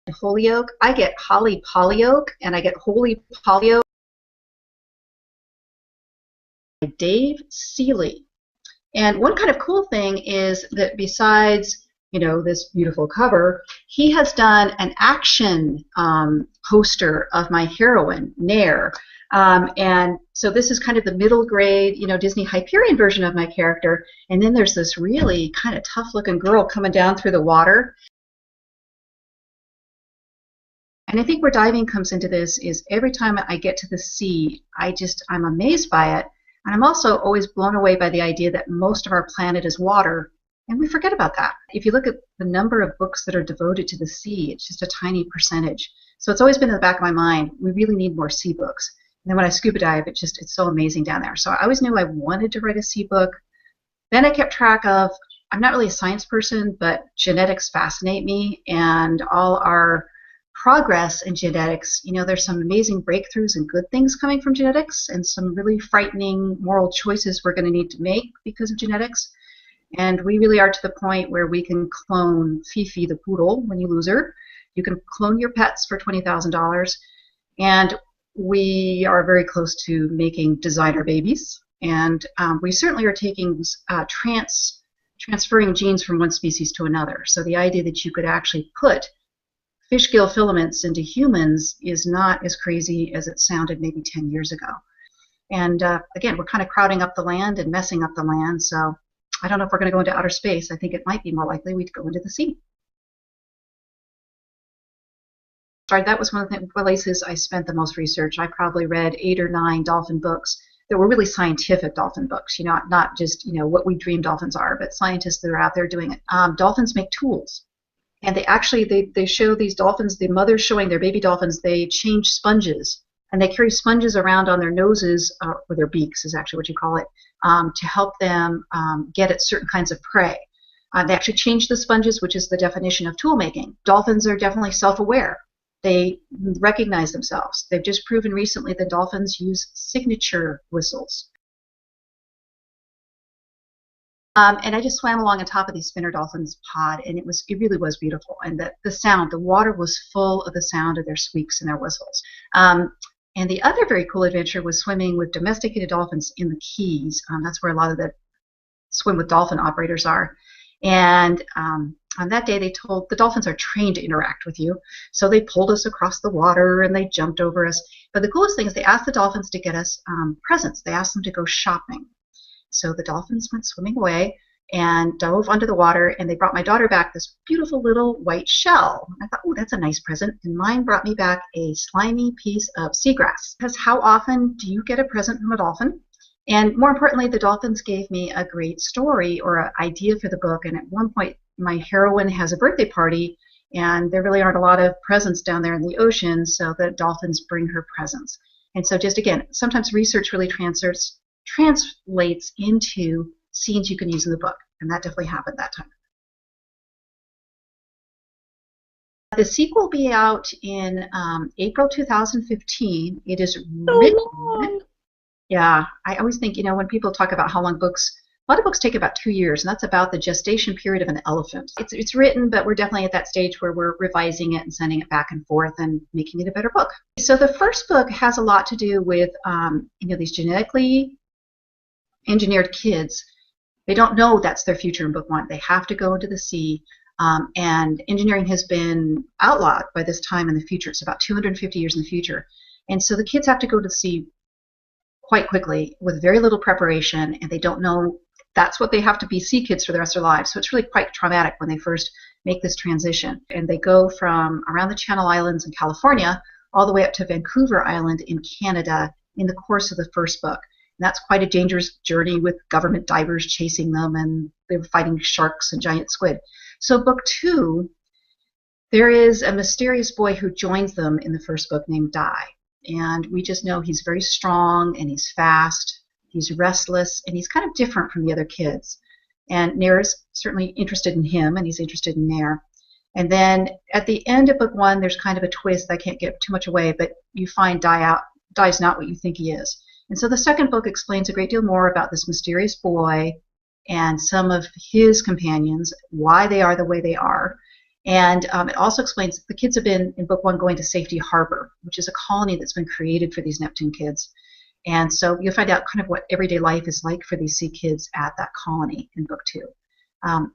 Holyoke. I get Holly Polyoke, and I get Holy Polyoke by Dave Seeley. And one kind of cool thing is that besides, this beautiful cover, he has done an action poster of my heroine, Nair. And so this is kind of the middle grade, Disney Hyperion version of my character. And then there's this really kind of tough looking girl coming down through the water. And I think where diving comes into this is every time I get to the sea, I'm amazed by it. And I'm also always blown away by the idea that most of our planet is water, and we forget about that. If you look at the number of books that are devoted to the sea, it's just a tiny percentage. So it's always been in the back of my mind, we really need more sea books. And then when I scuba dive, it's so amazing down there. So I always knew I wanted to write a sea book. Then I kept track of, I'm not really a science person, but genetics fascinate me, and all our progress in genetics, there's some amazing breakthroughs and good things coming from genetics, and some really frightening moral choices we're going to need to make because of genetics. And we really are to the point where we can clone Fifi the poodle when you lose her. You can clone your pets for $20,000. And we are very close to making designer babies. And we certainly are taking transferring genes from one species to another. So the idea that you could actually put fish gill filaments into humans is not as crazy as it sounded maybe 10 years ago. And again, we're kind of crowding up the land and messing up the land, so I don't know if we're going to go into outer space. I think it might be more likely we'd go into the sea. Sorry, that was one of the places I spent the most research. I probably read 8 or 9 dolphin books that were really scientific dolphin books, not just what we dream dolphins are, but scientists that are out there doing it. Dolphins make tools. And they show these dolphins, the mothers showing their baby dolphins, they change sponges. And they carry sponges around on their noses, or their beaks is actually what you call it, to help them get at certain kinds of prey. They actually change the sponges, which is the definition of tool making. Dolphins are definitely self-aware. They recognize themselves. They've just proven recently that dolphins use signature whistles. And I just swam along on top of these spinner dolphins' pod, and it really was beautiful. And the sound, the water was full of the sound of their squeaks and their whistles. And the other very cool adventure was swimming with domesticated dolphins in the Keys. That's where a lot of the swim with dolphin operators are. And on that day, they told the dolphins are trained to interact with you. So they pulled us across the water and they jumped over us. But the coolest thing is they asked the dolphins to get us presents. They asked them to go shopping. So the dolphins went swimming away and dove under the water, and they brought my daughter back this beautiful little white shell. I thought, oh, that's a nice present. And mine brought me back a slimy piece of seagrass. Because how often do you get a present from a dolphin? And more importantly, the dolphins gave me a great story or an idea for the book. And at one point, my heroine has a birthday party, and there really aren't a lot of presents down there in the ocean, so the dolphins bring her presents. And so just again, sometimes research really translates into scenes you can use in the book, and that definitely happened that time. The sequel will be out in April 2015. It is written. Yeah, I always think, when people talk about how long books, a lot of books take about 2 years, and that's about the gestation period of an elephant. It's written, but we're definitely at that stage where we're revising it and sending it back and forth and making it a better book. So the first book has a lot to do with, these genetically engineered kids. They don't know that's their future in book 1. They have to go into the sea, and engineering has been outlawed by this time in the future. It's about 250 years in the future. And so the kids have to go to the sea quite quickly with very little preparation, and they don't know that's what they have to be sea kids for the rest of their lives. So it's really quite traumatic when they first make this transition. And they go from around the Channel Islands in California all the way up to Vancouver Island in Canada in the course of the first book. And that's quite a dangerous journey with government divers chasing them, and they were fighting sharks and giant squid. So book 2, there is a mysterious boy who joins them in the first book named Di. And we just know he's very strong, and he's fast, he's restless, and he's kind of different from the other kids. And Nair is certainly interested in him, and he's interested in Nair. And then at the end of book 1, there's kind of a twist. I can't give too much away, but you find Di's not what you think he is. And so the second book explains a great deal more about this mysterious boy and some of his companions, why they are the way they are. And it also explains the kids have been in book one going to Safety Harbor, which is a colony that's been created for these Neptune kids. And so you'll find out kind of what everyday life is like for these sea kids at that colony in book two.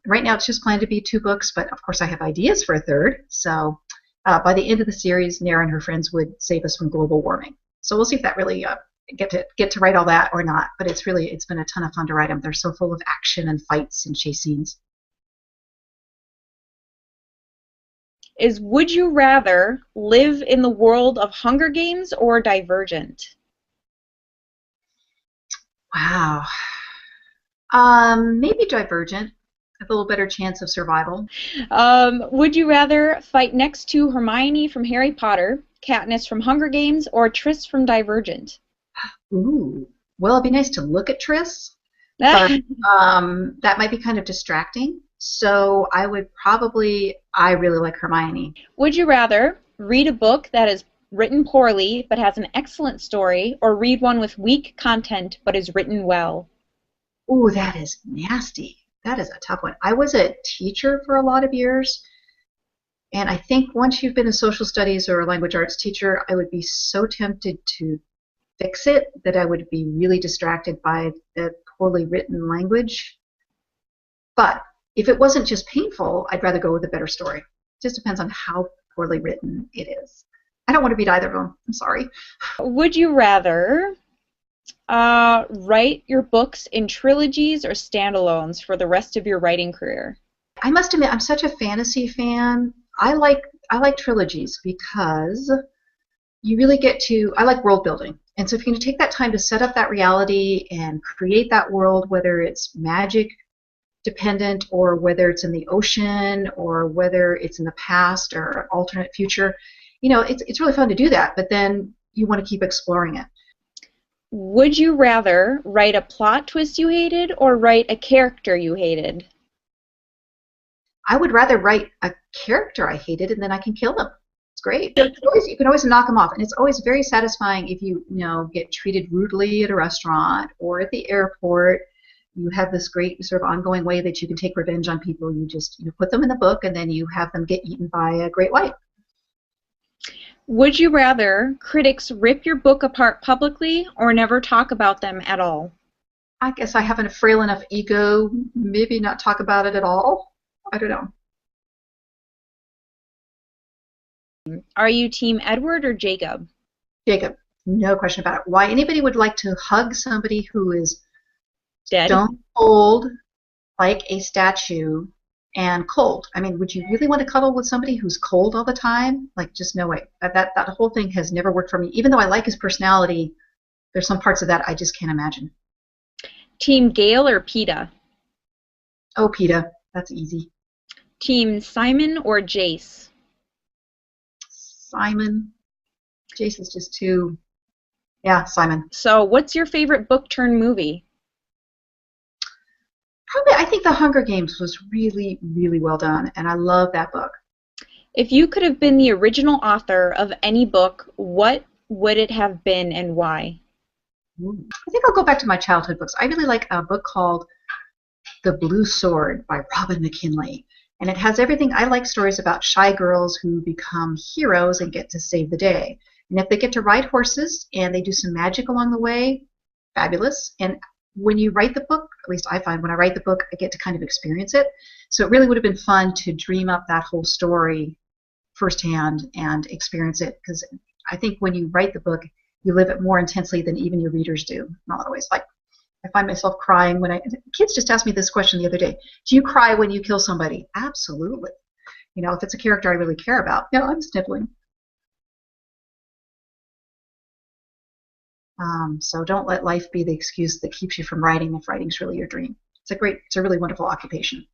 Right now it's just planned to be 2 books, but of course I have ideas for a third. So by the end of the series, Nera and her friends would save us from global warming. So we'll see if that really get to write all that or not. But it's been a ton of fun to write them. They're so full of action and fights and chase scenes. Is Would You Rather live in the world of Hunger Games or Divergent? Wow. Maybe Divergent. A little better chance of survival. Would you rather fight next to Hermione from Harry Potter, Katniss from Hunger Games, or Tris from Divergent? Ooh. Well, it'd be nice to look at Tris, but that might be kind of distracting. So I really like Hermione. Would you rather read a book that is written poorly but has an excellent story, or read one with weak content but is written well? Ooh, that is nasty. That is a tough one. I was a teacher for a lot of years, and I think once you've been a social studies or a language arts teacher, I would be so tempted to fix it that I would be really distracted by the poorly written language. But if it wasn't just painful, I'd rather go with a better story. It just depends on how poorly written it is. I don't want to beat either of them. I'm sorry. Would you rather write your books in trilogies or standalones for the rest of your writing career? I must admit, I'm such a fantasy fan. I like trilogies because you really get to. I like world building, and so if you're going to take that time to set up that reality and create that world, whether it's magic dependent or whether it's in the ocean or whether it's in the past or alternate future, it's really fun to do that. But then you want to keep exploring it. Would you rather write a plot twist you hated or write a character you hated? I would rather write a character I hated and then I can kill them. It's great. You can always knock them off, and it's always very satisfying if you get treated rudely at a restaurant or at the airport. You have this great sort of ongoing way that you can take revenge on people. You just put them in the book and then you have them get eaten by a great white. Would you rather critics rip your book apart publicly or never talk about them at all? I guess I have a frail enough ego, maybe not talk about it at all. I don't know. Are you Team Edward or Jacob? Jacob, no question about it. Why anybody would like to hug somebody who is Dead? stone cold, like a statue, and cold. I mean, would you really want to cuddle with somebody who's cold all the time? Like, just no way. That whole thing has never worked for me. Even though I like his personality, there's some parts of that I just can't imagine. Team Gale or PETA? Oh, PETA. That's easy. Team Simon or Jace? Simon. Jace is just too... Yeah, Simon. So what's your favorite book turned movie? Probably, I think The Hunger Games was really, really well done, and I love that book. If you could have been the original author of any book, what would it have been and why? I think I'll go back to my childhood books. I really like a book called The Blue Sword by Robin McKinley, and it has everything. I like stories about shy girls who become heroes and get to save the day. And if they get to ride horses and they do some magic along the way, fabulous. And when you write the book, at least I find when I write the book, I get to kind of experience it. So it really would have been fun to dream up that whole story firsthand and experience it, because I think when you write the book, you live it more intensely than even your readers do. Not always. Like, I find myself crying when kids just asked me this question the other day. Do you cry when you kill somebody? Absolutely. If it's a character I really care about, I'm sniffling. So don't let life be the excuse that keeps you from writing if writing's really your dream. It's a really wonderful occupation.